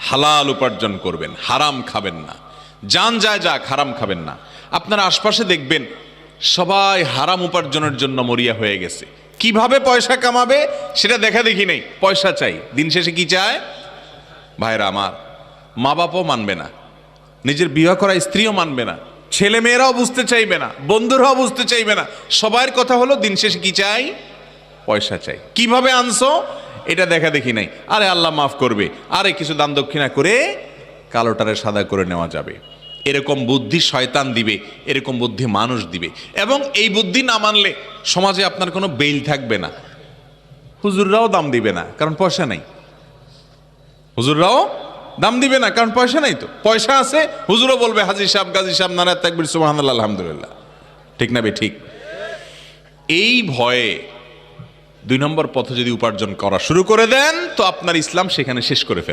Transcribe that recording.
হালাল উপার্জন করবেন, হারাম খাবেন না। জান যায় যাক, হারাম খাবেন না। আপনারা আশপাশে দেখবেন সবাই হারাম উপার্জনের জন্য মরিয়া হয়ে গেছে। কিভাবে পয়সা কামাবে সেটা দেখা দেখি নেই, পয়সা চাই। দিন শেষে কি চায়? ভাইরা আমার, মা বাবাও মানবে না, নিজের বিবাহ করা স্ত্রীও মানবে না, ছেলে মেয়েরাও বুঝতে চাইবে না, বন্ধুরাও বুঝতে চাইবে না। সবার কথা হলো দিন শেষে কি চাই? পয়সা চাই। কিভাবে আনছো এটা দেখা দেখি নাই। আরে আল্লাহ মাফ করবে, আরে কিছু দান দক্ষিণা করে কালোটারে সাদা করে নেওয়া যাবে। এরকম বুদ্ধি শয়তান দিবে, এরকম বুদ্ধি মানুষ দিবে। এবং এই বুদ্ধি না মানলে সমাজে আপনার কোনো বেইল থাকবে না। হুজুররাও দাম দিবে না, কারণ পয়সা নাই। হুজুররাও দাম দিবে না, কারণ পয়সা নাই। তো পয়সা আছে, হুজুরও বলবে হাজী সাহেব, গাজী সাহেব, নারায়ে তাকবীর, সুবহানাল্লাহ, আলহামদুলিল্লাহ। ঠিক না বে ঠিক? এই ভয়ে 2 নম্বর পথে যদি উপার্জন করা শুরু করে দেন তো আপনার ইসলাম সেখানে শেষ করে ফেললেন।